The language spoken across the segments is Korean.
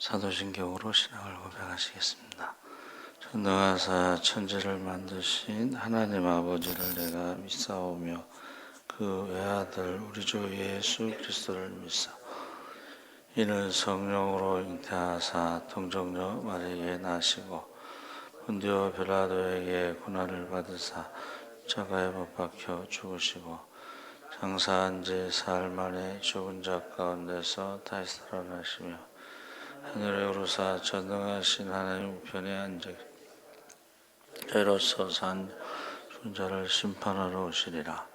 사도신경으로 신앙을 고백하시겠습니다. 전능하사 천지를 만드신 하나님 아버지를 내가 믿사오며 그 외아들 우리 주 예수 그리스도를 믿사 이는 성령으로 잉태하사 동정녀 마리아에게 나시고 본디오 빌라도에게 고난을 받으사 십자가에 못 박혀 죽으시고 장사한 지 사흘 만에 죽은 자 가운데서 다시 살아나시며 하늘에 오르사 전능하신 하나님 우편에 앉아 죄로서 산 죽은 자를 심판하러 오시리라.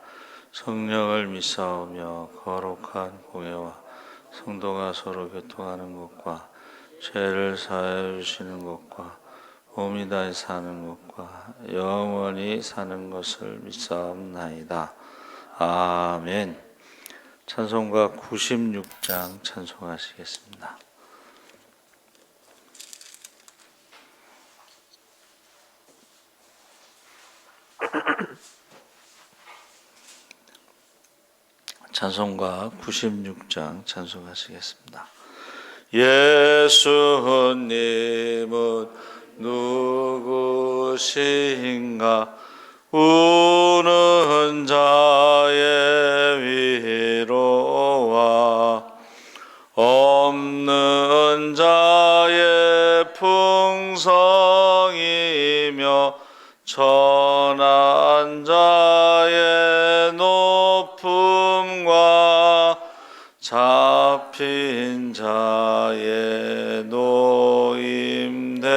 성령을 믿사오며 거룩한 공예와 성도가 서로 교통하는 것과 죄를 사하여 주시는 것과 몸이 다시 사는 것과 영원히 사는 것을 믿사옵나이다. 아멘. 찬송가 96장 찬송하시겠습니다. 찬송가 96장 찬송하시겠습니다. 예수님은 누구신가? 우는 자의 위로와 없는 자의 풍성이며 천한 자의 높음과 잡힌 자의 노임되고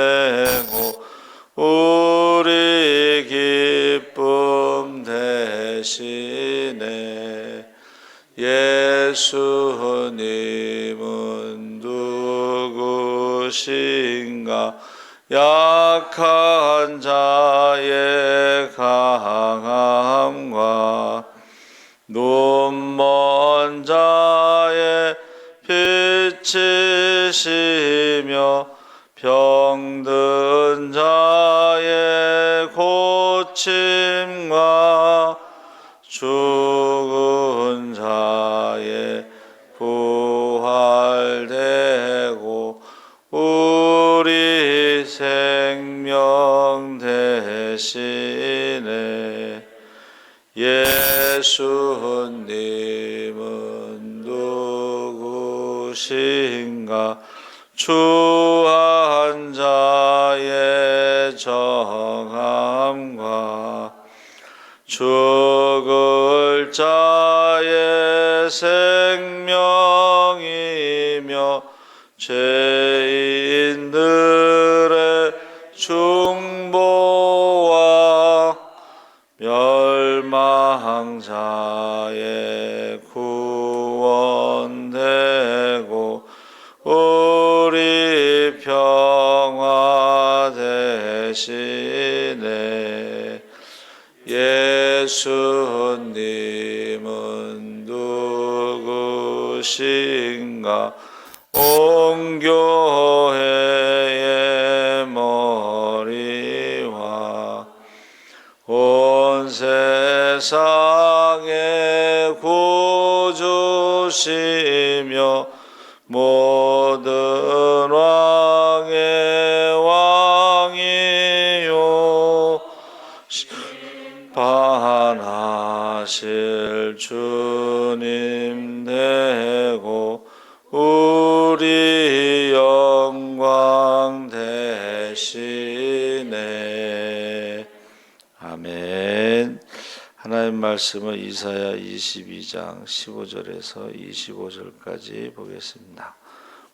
우리 기쁨 대신에 예수님은 누구신가? 약한 자의 강함과 눈먼 자의 빛이시며 병든 자의 고침과 죽은 자의 부활되고 우리 생명 대신에 예수님은 누구신가? 추한 자의 정함과 죽을 자의 생명이며 죄인들의 중보와 멸망자의 구원되고 우리 평화 대신에 예수님은 누구신가? 온 교회의 머리와 온 세상의 구주시며 모든 왕의 왕이요 심판하실 주님 되고 우리 영광 대신에 아멘. 하나님 말씀은 이사야 22장 15절에서 25절까지 보겠습니다.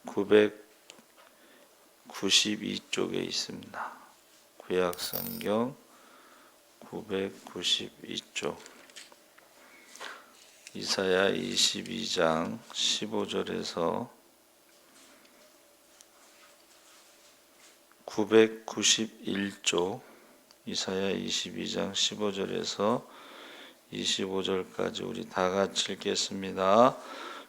992쪽에 있습니다. 구약성경 992쪽 이사야 22장 15절에서 991쪽 이사야 22장 15절에서 25절까지 우리 다 같이 읽겠습니다.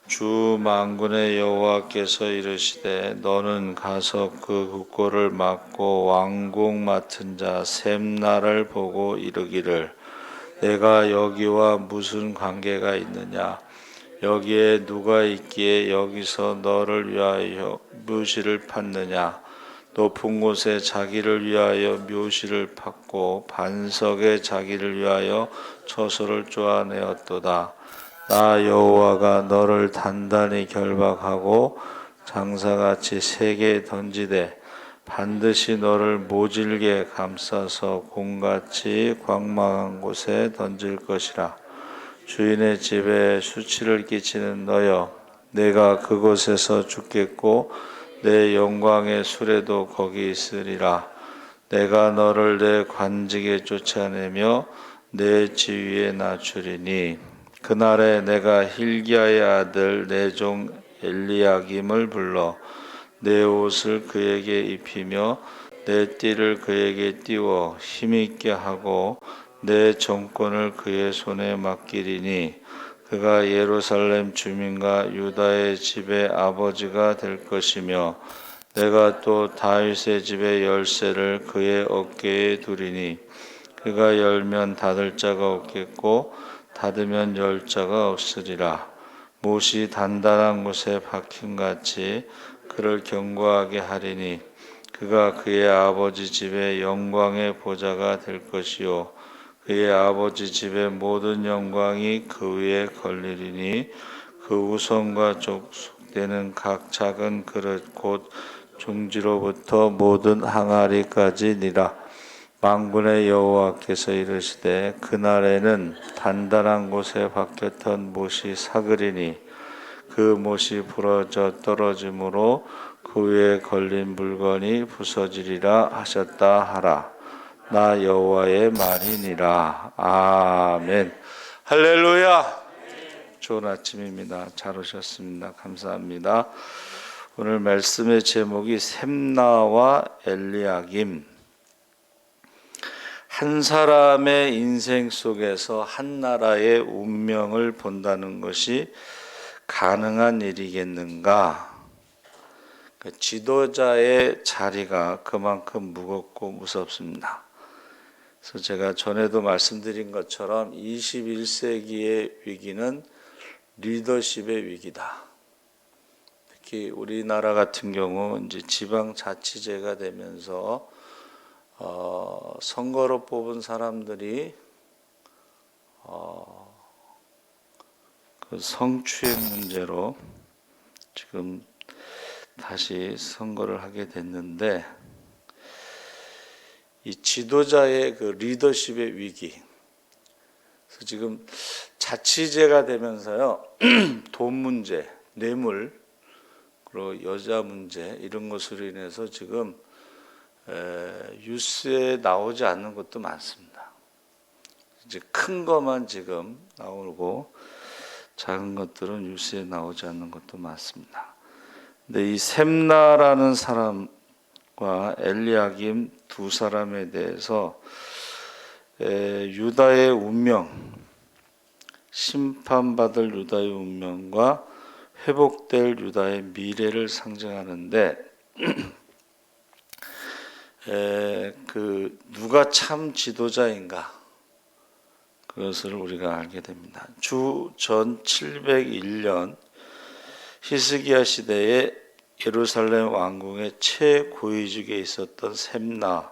주 만군의 여호와께서 이르시되 너는 가서 그 국고를 맡고 왕궁 맡은 자 셈나를 보고 이르기를 내가 여기와 무슨 관계가 있느냐? 여기에 누가 있기에 여기서 너를 위하여 묘시를 팠느냐. 높은 곳에 자기를 위하여 묘시를 팠고 반석에 자기를 위하여 처소를 쪼아내었도다. 나 여호와가 너를 단단히 결박하고 장사같이 세게 던지되 반드시 너를 모질게 감싸서 공같이 광망한 곳에 던질 것이라. 주인의 집에 수치를 끼치는 너여, 내가 그곳에서 죽겠고 내 영광의 수레도 거기 있으리라. 내가 너를 내 관직에 쫓아내며 내 지위에 낮추리니 그날에 내가 hilkiya의 아들 내 종 엘리야김을 불러 내 옷을 그에게 입히며 내 띠를 그에게 띄워 힘있게 하고 내 정권을 그의 손에 맡기리니 그가 예루살렘 주민과 유다의 집의 아버지가 될 것이며 내가 또 다윗의 집의 열쇠를 그의 어깨에 두리니 그가 열면 닫을 자가 없겠고 닫으면 열 자가 없으리라. 못이 단단한 곳에 박힌같이 그를 견고하게 하리니 그가 그의 아버지 집의 영광의 보좌가 될 것이요 그의 아버지 집의 모든 영광이 그 위에 걸리리니 그 우선과 족속되는 각 작은 그릇 곧 중지로부터 모든 항아리까지니라. 만군의 여호와께서 이르시되 그날에는 단단한 곳에 박혔던 못이 사그리니 그 못이 부러져 떨어짐으로 그 위에 걸린 물건이 부서지리라 하셨다 하라. 나 여호와의 말이니라. 아멘. 할렐루야. 좋은 아침입니다. 잘 오셨습니다. 감사합니다. 오늘 말씀의 제목이 셈나와 엘리야김. 한 사람의 인생 속에서 한 나라의 운명을 본다는 것이 가능한 일이겠는가? 지도자의 자리가 그만큼 무겁고 무섭습니다. 그래서 제가 전에도 말씀드린 것처럼 21세기의 위기는 리더십의 위기다. 특히 우리나라 같은 경우 이제 지방자치제가 되면서 선거로 뽑은 사람들이 그 성추행 문제로 지금 다시 선거를 하게 됐는데 이 지도자의 그 리더십의 위기. 그래서 지금 자치제가 되면서요 돈 문제, 뇌물, 그리고 여자 문제 이런 것으로 인해서 지금 뉴스에 나오지 않는 것도 많습니다. 이제 큰 것만 지금 나오고 작은 것들은 뉴스에 나오지 않는 것도 많습니다. 근데 이 셈나라는 사람과 엘리야김 두 사람에 대해서 유다의 운명, 심판받을 유다의 운명과 회복될 유다의 미래를 상징하는데 그 누가 참 지도자인가 그것을 우리가 알게 됩니다. 주전 701년 히스기야 시대에 예루살렘 왕궁의 최고위직에 있었던 셈나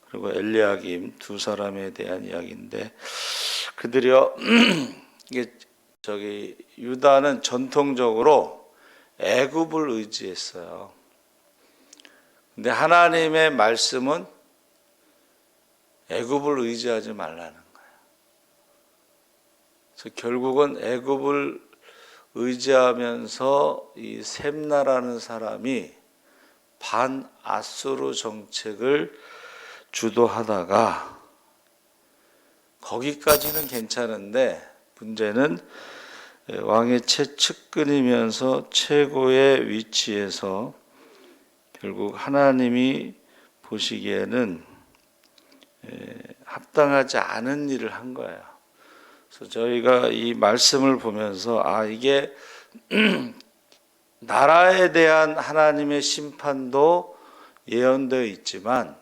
그리고 엘리야김 두 사람에 대한 이야기인데 그들이요 이게 유다는 전통적으로 애굽을 의지했어요. 근데 하나님의 말씀은 애굽을 의지하지 말라는 거예요. 그래서 결국은 애굽을 의지하면서 이 셈나라는 사람이 반아수르 정책을 주도하다가 거기까지는 괜찮은데 문제는 왕의 최측근이면서 최고의 위치에서 결국 하나님이 보시기에는 합당하지 않은 일을 한 거예요. 그래서 저희가 이 말씀을 보면서 이게 나라에 대한 하나님의 심판도 예언되어 있지만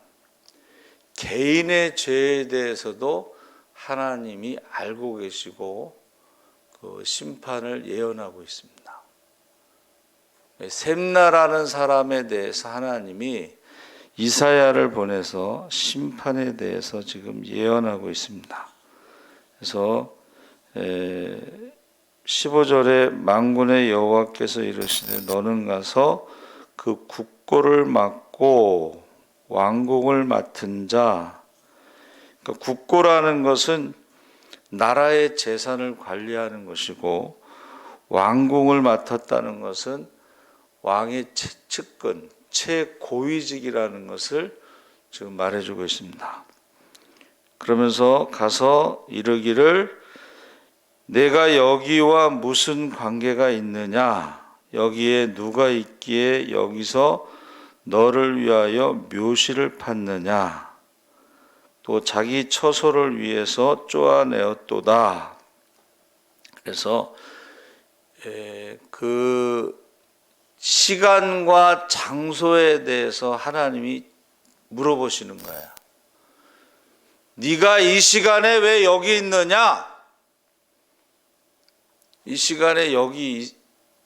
개인의 죄에 대해서도 하나님이 알고 계시고 그 심판을 예언하고 있습니다. 셈나라는 사람에 대해서 하나님이 이사야를 보내서 심판에 대해서 지금 예언하고 있습니다. 그래서 15절에 만군의 여호와께서 이르시되 너는 가서 그 국고를 맡고 왕궁을 맡은 자, 그러니까 국고라는 것은 나라의 재산을 관리하는 것이고 왕궁을 맡았다는 것은 왕의 측근, 최고위직이라는 것을 지금 말해주고 있습니다. 그러면서 가서 이르기를 내가 여기와 무슨 관계가 있느냐? 여기에 누가 있기에 여기서 너를 위하여 묘시를 팠느냐? 또 자기 처소를 위해서 쪼아내었도다. 그래서 그 시간과 장소에 대해서 하나님이 물어보시는 거예요. 네가 이 시간에 왜 여기 있느냐? 이 시간에 여기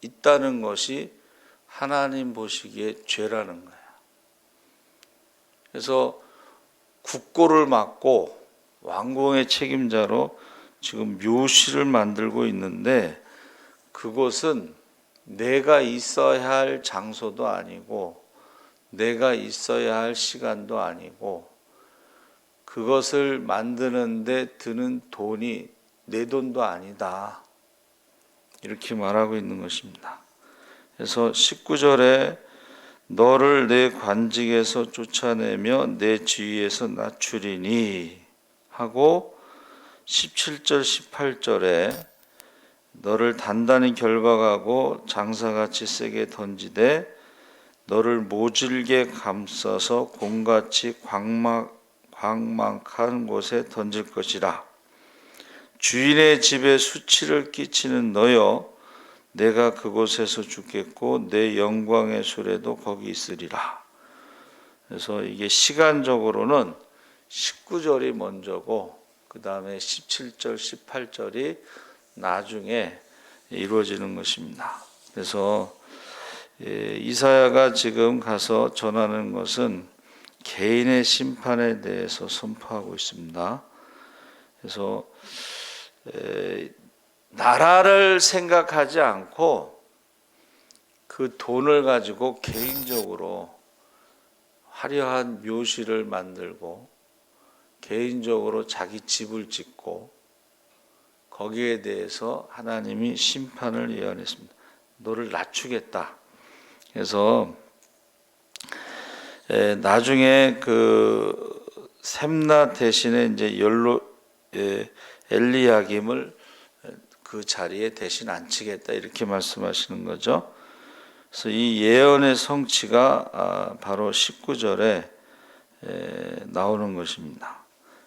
있다는 것이 하나님 보시기에 죄라는 거예요. 그래서 국고를 맡고 왕궁의 책임자로 지금 묘실을 만들고 있는데 그곳은 내가 있어야 할 장소도 아니고 내가 있어야 할 시간도 아니고 그것을 만드는데 드는 돈이 내 돈도 아니다. 이렇게 말하고 있는 것입니다. 그래서 19절에 너를 내 관직에서 쫓아내며 내 지위에서 낮추리니 하고 17절 18절에 너를 단단히 결박하고 장사같이 세게 던지되 너를 모질게 감싸서 곰같이 광망한 곳에 던질 것이라. 주인의 집에 수치를 끼치는 너여 내가 그곳에서 죽겠고 내 영광의 수레도 거기 있으리라. 그래서 이게 시간적으로는 19절이 먼저고 그 다음에 17절 18절이 나중에 이루어지는 것입니다. 그래서 이사야가 지금 가서 전하는 것은 개인의 심판에 대해서 선포하고 있습니다. 그래서 나라를 생각하지 않고 그 돈을 가지고 개인적으로 화려한 묘실을 만들고 개인적으로 자기 집을 짓고 거기에 대해서 하나님이 심판을 예언했습니다. 너를 낮추겠다. 그래서 나중에 그 셈나 대신에 이제 엘리야김을 그 자리에 대신 앉히겠다 이렇게 말씀하시는 거죠. 그래서 이 예언의 성취가 바로 19절에 나오는 것입니다.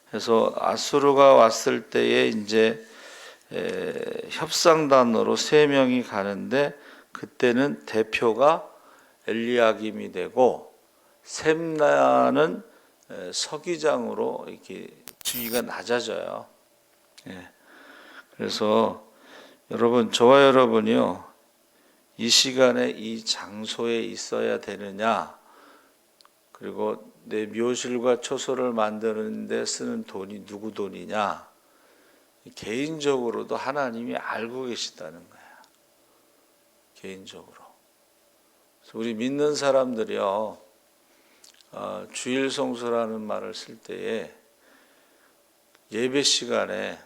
그래서 아수르가 왔을 때에 이제 협상단으로 3명이 가는데 그때는 대표가 엘리야김이 되고 셈나는 서기장으로 이렇게 지위가 낮아져요. 그래서 여러분, 저와 여러분이요, 이 시간에 이 장소에 있어야 되느냐, 그리고 내 묘실과 처소를 만드는 데 쓰는 돈이 누구 돈이냐, 개인적으로도 하나님이 알고 계시다는 거예요. 개인적으로. 그래서 우리 믿는 사람들이요, 주일 성수라는 말을 쓸 때에 예배 시간에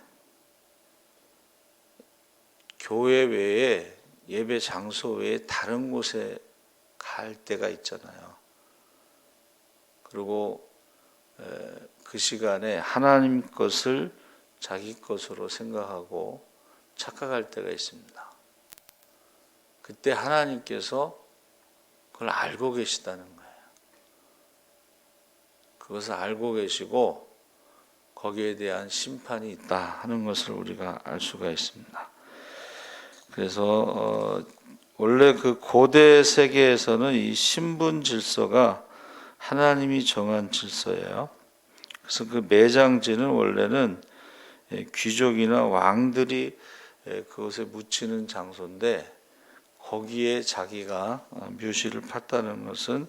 교회 외에 예배 장소 외에 다른 곳에 갈 때가 있잖아요. 그리고 그 시간에 하나님 것을 자기 것으로 생각하고 착각할 때가 있습니다. 그때 하나님께서 그걸 알고 계시다는 거예요. 그것을 알고 계시고 거기에 대한 심판이 있다 하는 것을 우리가 알 수가 있습니다. 그래서 원래 그 고대 세계에서는 이 신분 질서가 하나님이 정한 질서예요. 그래서 그 매장지는 원래는 귀족이나 왕들이 그것에 묻히는 장소인데 거기에 자기가 묘시를 팠다는 것은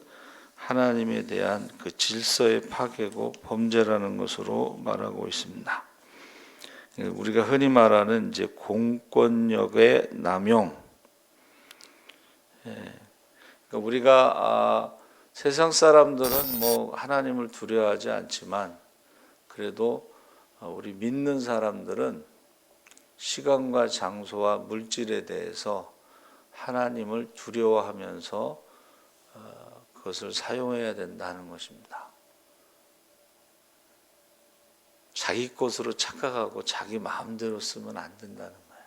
하나님에 대한 그 질서의 파괴고 범죄라는 것으로 말하고 있습니다. 우리가 흔히 말하는 이제 공권력의 남용. 그러니까 우리가 세상 사람들은 뭐 하나님을 두려워하지 않지만 그래도 우리 믿는 사람들은 시간과 장소와 물질에 대해서 하나님을 두려워하면서 그것을 사용해야 된다는 것입니다. 자기 것으로 착각하고 자기 마음대로 쓰면 안 된다는 거예요.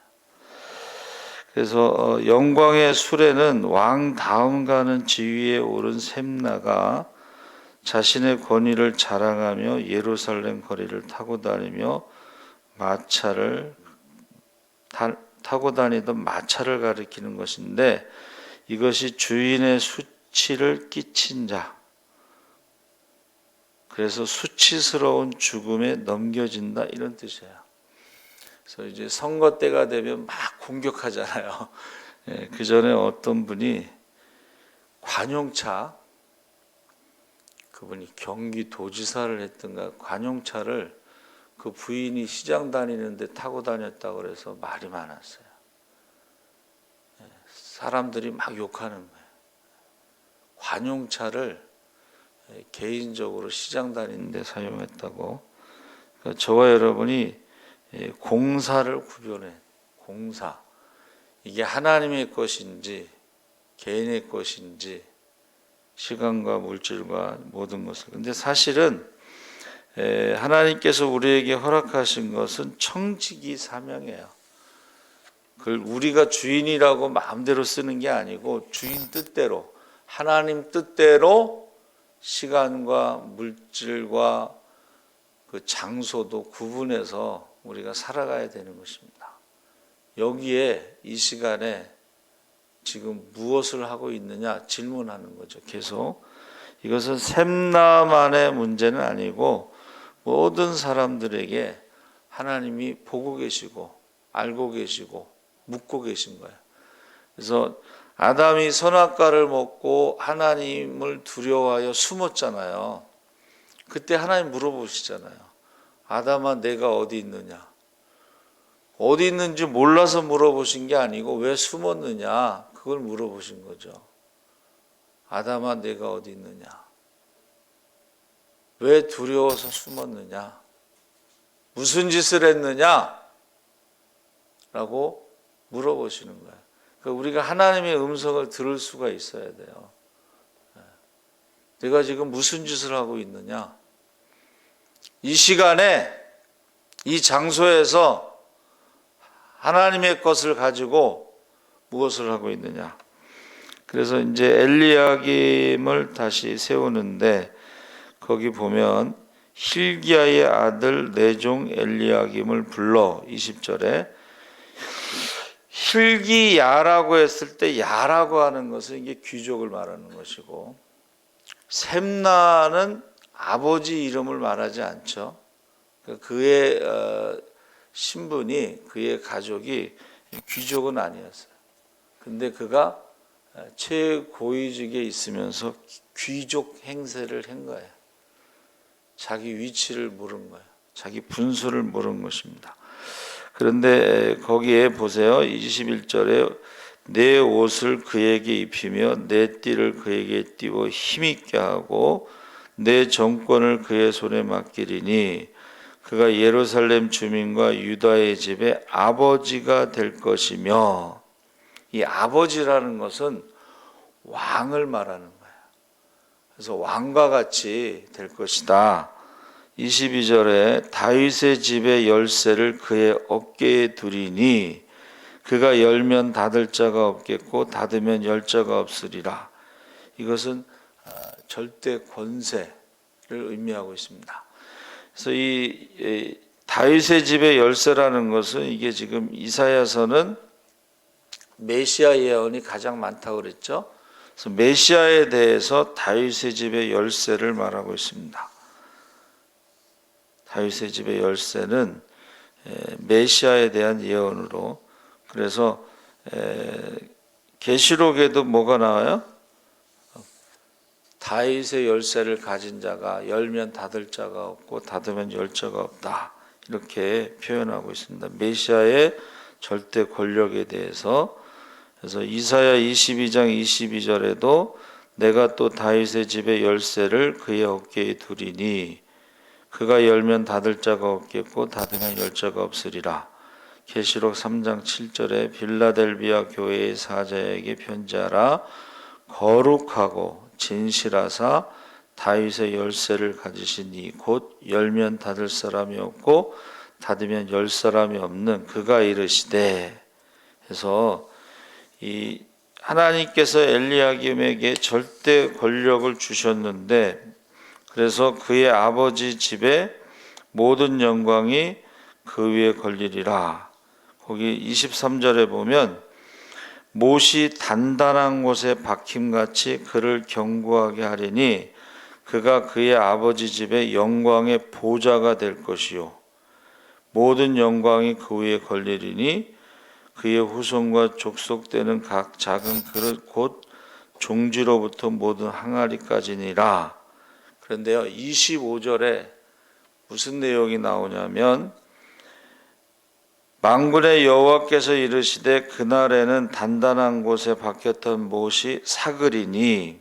그래서 영광의 수레는 왕 다음 가는 지위에 오른 셈나가 자신의 권위를 자랑하며 예루살렘 거리를 타고 다니며 타고 다니던 마차를 가리키는 것인데 이것이 주인의 수치를 끼친 자, 그래서 수치스러운 죽음에 넘겨진다 이런 뜻이에요. 그래서 이제 선거 때가 되면 막 공격하잖아요. 그 전에 어떤 분이 관용차, 그분이 경기도지사를 했던가 관용차를 그 부인이 시장 다니는데 타고 다녔다고 그래서 말이 많았어요. 사람들이 막 욕하는 거예요. 관용차를 개인적으로 시장 다니는데 사용했다고. 그러니까 저와 여러분이 공사를 구별해. 공사. 이게 하나님의 것인지 개인의 것인지 시간과 물질과 모든 것을. 근데 사실은 하나님께서 우리에게 허락하신 것은 청지기 사명이에요. 그걸 우리가 주인이라고 마음대로 쓰는 게 아니고 주인 뜻대로, 하나님 뜻대로 시간과 물질과 그 장소도 구분해서 우리가 살아가야 되는 것입니다. 여기에 이 시간에 지금 무엇을 하고 있느냐 질문하는 거죠. 계속. 이것은 셈나만의 문제는 아니고 모든 사람들에게 하나님이 보고 계시고 알고 계시고 묻고 계신 거예요. 그래서 아담이 선악과를 먹고 하나님을 두려워하여 숨었잖아요. 그때 하나님 물어보시잖아요. 아담아, 내가 어디 있느냐? 어디 있는지 몰라서 물어보신 게 아니고 왜 숨었느냐? 그걸 물어보신 거죠. 아담아, 내가 어디 있느냐? 왜 두려워서 숨었느냐? 무슨 짓을 했느냐? 라고 물어보시는 거예요. 그러니까 우리가 하나님의 음성을 들을 수가 있어야 돼요. 내가 지금 무슨 짓을 하고 있느냐? 이 시간에 이 장소에서 하나님의 것을 가지고 무엇을 하고 있느냐? 그래서 이제 엘리야김을 다시 세우는데 거기 보면 힐기야의 아들 내종 엘리야김을 불러 20절에 힐기야라고 했을 때 야라고 하는 것은 이게 귀족을 말하는 것이고 셈나는 아버지 이름을 말하지 않죠. 그의 신분이 그의 가족이 귀족은 아니었어요. 근데 그가 최고위직에 있으면서 귀족 행세를 한 거예요. 자기 위치를 모른 거예요. 자기 분수를 모른 것입니다. 그런데 거기에 보세요. 21절에 내 옷을 그에게 입히며 내 띠를 그에게 띠워 힘있게 하고 내 정권을 그의 손에 맡기리니 그가 예루살렘 주민과 유다의 집의 아버지가 될 것이며, 이 아버지라는 것은 왕을 말하는 거예요. 그래서 왕과 같이 될 것이다. 22절에 다윗의 집의 열쇠를 그의 어깨에 두리니 그가 열면 닫을 자가 없겠고 닫으면 열 자가 없으리라. 이것은 절대 권세를 의미하고 있습니다. 그래서 이 다윗의 집의 열쇠라는 것은 이게 지금 이사야서는 메시아 예언이 가장 많다고 그랬죠. 그래서 메시아에 대해서 다윗의 집의 열쇠를 말하고 있습니다. 다윗의 집의 열쇠는 메시아에 대한 예언으로 그래서 계시록에도 뭐가 나와요? 다윗의 열쇠를 가진 자가 열면 닫을 자가 없고 닫으면 열 자가 없다, 이렇게 표현하고 있습니다. 메시아의 절대 권력에 대해서. 그래서 이사야 22장 22절에도 내가 또 다윗의 집의 열쇠를 그의 어깨에 두리니 그가 열면 닫을 자가 없겠고 닫으면 열 자가 없으리라. 계시록 3장 7절에 빌라델비아 교회의 사자에게 편지하라. 거룩하고 진실하사 다윗의 열쇠를 가지시니 곧 열면 닫을 사람이 없고 닫으면 열 사람이 없는 그가 이르시되. 해서 이 하나님께서 엘리야김에게 절대 권력을 주셨는데, 그래서 그의 아버지 집에 모든 영광이 그 위에 걸리리라. 거기 23절에 보면 못이 단단한 곳에 박힘같이 그를 견고하게 하리니 그가 그의 아버지 집의 영광의 보좌가 될 것이요 모든 영광이 그 위에 걸리리니 그의 후손과 족속되는 각 작은 그릇 곧 종지로부터 모든 항아리까지니라. 그런데요, 25절에 무슨 내용이 나오냐면 만군의 여호와께서 이르시되 그날에는 단단한 곳에 박혔던 못이 사그리니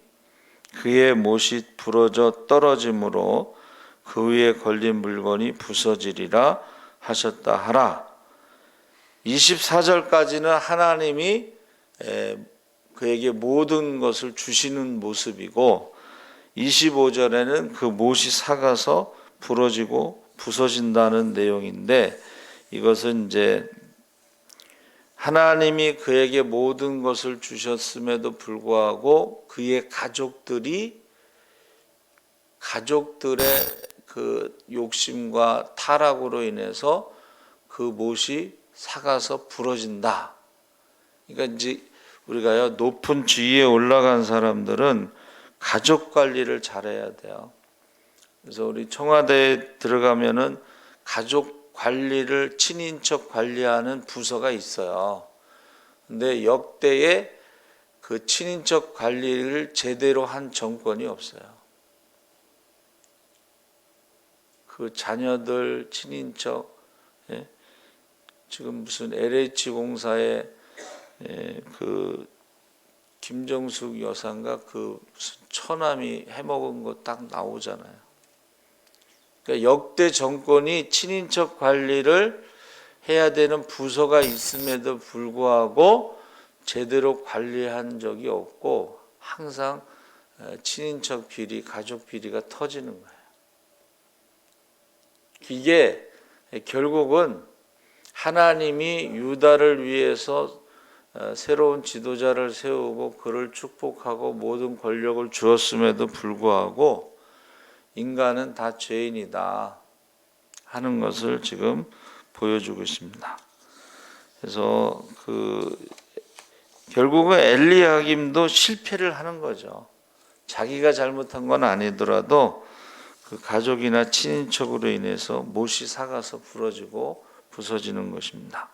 그의 못이 부러져 떨어짐으로 그 위에 걸린 물건이 부서지리라 하셨다 하라. 24절까지는 하나님이 그에게 모든 것을 주시는 모습이고 25절에는 그 못이 삭아서 부러지고 부서진다는 내용인데, 이것은 이제 하나님이 그에게 모든 것을 주셨음에도 불구하고 그의 가족들의 그 욕심과 타락으로 인해서 그 못이 삭아서 부러진다. 그러니까 이제 우리가요, 높은 지위에 올라간 사람들은 가족 관리를 잘해야 돼요. 그래서 우리 청와대에 들어가면은 가족 관리를 친인척 관리하는 부서가 있어요. 근데 역대에 그 친인척 관리를 제대로 한 정권이 없어요. 그 자녀들 친인척, 지금 무슨 LH 공사에 그 김정숙 여사인가 그 무슨 처남이 해먹은 거 딱 나오잖아요. 그러니까 역대 정권이 친인척 관리를 해야 되는 부서가 있음에도 불구하고 제대로 관리한 적이 없고 항상 친인척 비리, 가족 비리가 터지는 거예요. 이게 결국은 하나님이 유다를 위해서 새로운 지도자를 세우고 그를 축복하고 모든 권력을 주었음에도 불구하고 인간은 다 죄인이다 하는 것을 지금 보여주고 있습니다. 그래서 결국은 엘리야김도 실패를 하는 거죠. 자기가 잘못한 건 아니더라도 그 가족이나 친인척으로 인해서 못이 삭아서 부러지고 부서지는 것입니다.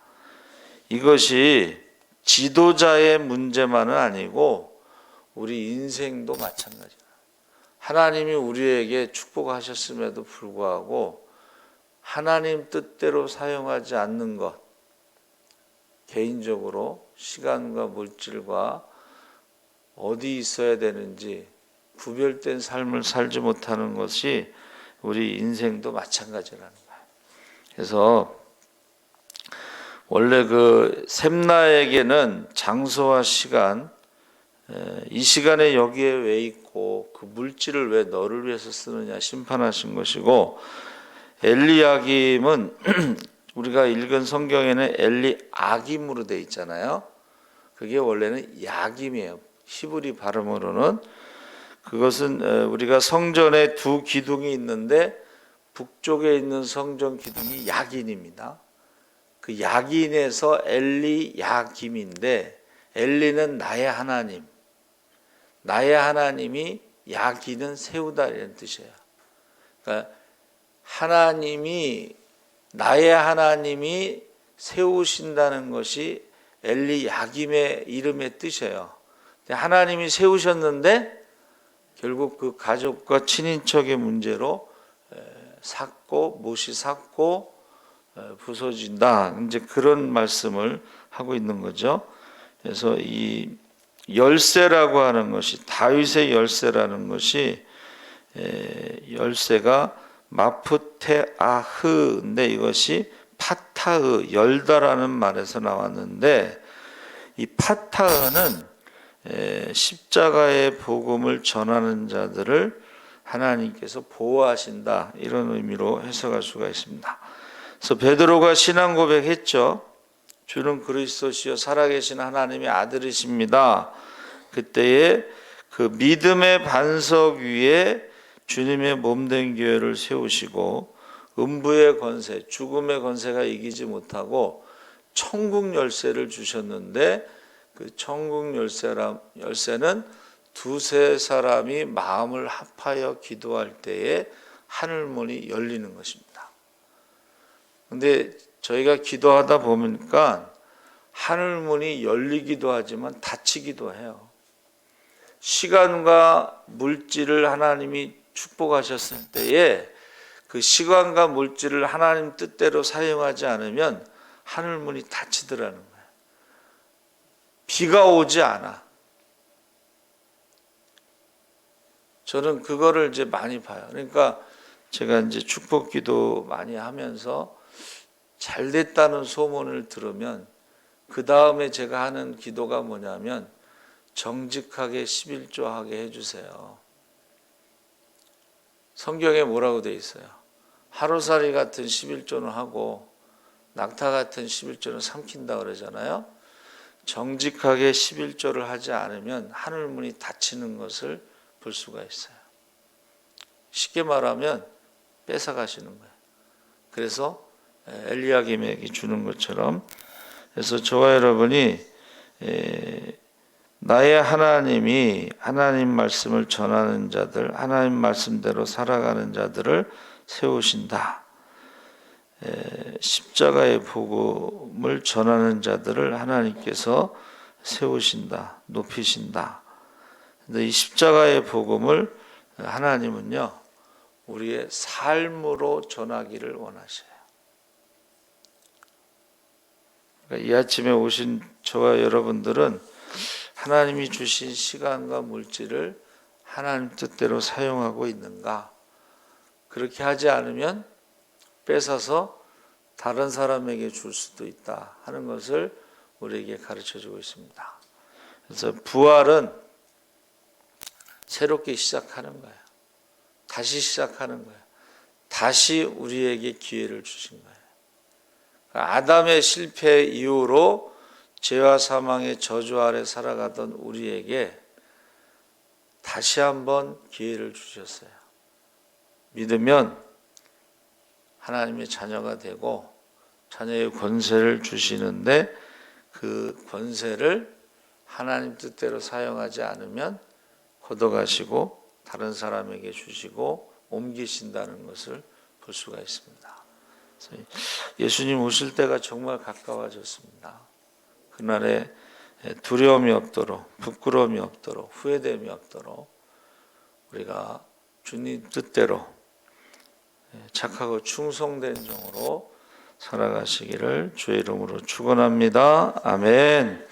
이것이 지도자의 문제만은 아니고 우리 인생도 마찬가지예요. 하나님이 우리에게 축복하셨음에도 불구하고 하나님 뜻대로 사용하지 않는 것, 개인적으로 시간과 물질과 어디 있어야 되는지 구별된 삶을 살지 못하는 것이 우리 인생도 마찬가지라는 거예요. 그래서 원래 그 셈나에게는 장소와 시간, 이 시간에 여기에 왜 있고 그 물질을 왜 너를 위해서 쓰느냐 심판하신 것이고, 엘리야김은 우리가 읽은 성경에는 엘리아김으로 되어 있잖아요. 그게 원래는 야김이에요. 히브리 발음으로는. 그것은 우리가 성전에 두 기둥이 있는데 북쪽에 있는 성전 기둥이 야긴입니다. 그 야긴에서 엘리야김인데, 엘리는 나의 하나님, 나의 하나님이, 야긴은 세우다 이런 뜻이에요. 그러니까 하나님이, 나의 하나님이 세우신다는 것이 엘리야김의 이름의 뜻이에요. 하나님이 세우셨는데 결국 그 가족과 친인척의 문제로 삭고 못이 삭고 부서진다. 이제 그런 말씀을 하고 있는 거죠. 그래서 이 열쇠라고 하는 것이, 다윗의 열쇠라는 것이 열쇠가 마프테아흐인데 이것이 파타흐, 열다라는 말에서 나왔는데, 이 파타흐는 십자가의 복음을 전하는 자들을 하나님께서 보호하신다, 이런 의미로 해석할 수가 있습니다. 그래서 베드로가 신앙 고백했죠. 주는 그리스도시요 살아계신 하나님의 아들이십니다. 그때에 그 믿음의 반석 위에 주님의 몸된 교회를 세우시고 음부의 권세, 죽음의 권세가 이기지 못하고 천국 열쇠를 주셨는데, 그 천국 열쇠는 두세 사람이 마음을 합하여 기도할 때에 하늘 문이 열리는 것입니다. 근데 저희가 기도하다 보니까 하늘 문이 열리기도 하지만 닫히기도 해요. 시간과 물질을 하나님이 축복하셨을 때에 그 시간과 물질을 하나님 뜻대로 사용하지 않으면 하늘 문이 닫히더라는 거예요. 비가 오지 않아. 저는 그거를 이제 많이 봐요. 그러니까 제가 이제 축복 기도 많이 하면서 잘 됐다는 소문을 들으면 그 다음에 제가 하는 기도가 뭐냐면, 정직하게 11조 하게 해주세요. 성경에 뭐라고 돼 있어요? 하루살이 같은 11조는 하고 낙타 같은 11조는 삼킨다 그러잖아요. 정직하게 11조를 하지 않으면 하늘문이 닫히는 것을 볼 수가 있어요. 쉽게 말하면 뺏어가시는 거예요. 그래서 엘리야김에게 주는 것처럼, 그래서 저와 여러분이 나의 하나님이 하나님 말씀을 전하는 자들, 하나님 말씀대로 살아가는 자들을 세우신다. 십자가의 복음을 전하는 자들을 하나님께서 세우신다, 높이신다. 근데 이 십자가의 복음을 하나님은요, 우리의 삶으로 전하기를 원하셔요. 그러니까 이 아침에 오신 저와 여러분들은 하나님이 주신 시간과 물질을 하나님 뜻대로 사용하고 있는가? 그렇게 하지 않으면 뺏어서 다른 사람에게 줄 수도 있다 하는 것을 우리에게 가르쳐주고 있습니다. 그래서 부활은 새롭게 시작하는 거예요. 다시 시작하는 거예요. 다시 우리에게 기회를 주신 거예요. 아담의 실패 이후로 죄와 사망의 저주 아래 살아가던 우리에게 다시 한번 기회를 주셨어요. 믿으면 하나님의 자녀가 되고 자녀의 권세를 주시는데, 그 권세를 하나님 뜻대로 사용하지 않으면 걷어가시고 다른 사람에게 주시고 옮기신다는 것을 볼 수가 있습니다. 예수님 오실 때가 정말 가까워졌습니다. 그날에 두려움이 없도록, 부끄러움이 없도록, 후회됨이 없도록 우리가 주님 뜻대로 착하고 충성된 종으로 살아가시기를 주의 이름으로 축원합니다. 아멘.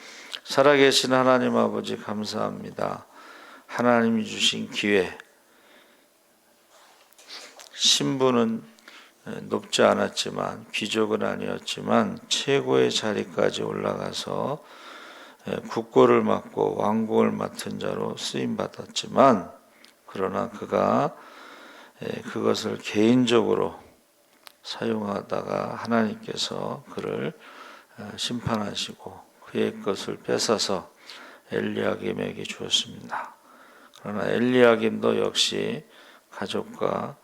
살아계신 하나님 아버지 감사합니다. 하나님이 주신 기회, 신분은 높지 않았지만, 귀족은 아니었지만 최고의 자리까지 올라가서 국고를 맡고 왕국을 맡은 자로 쓰임받았지만, 그러나 그가 그것을 개인적으로 사용하다가 하나님께서 그를 심판하시고 그의 것을 뺏어서 엘리야김에게 주었습니다. 그러나 엘리야김도 역시 가족과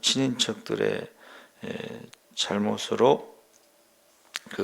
친인척들의 잘못으로 그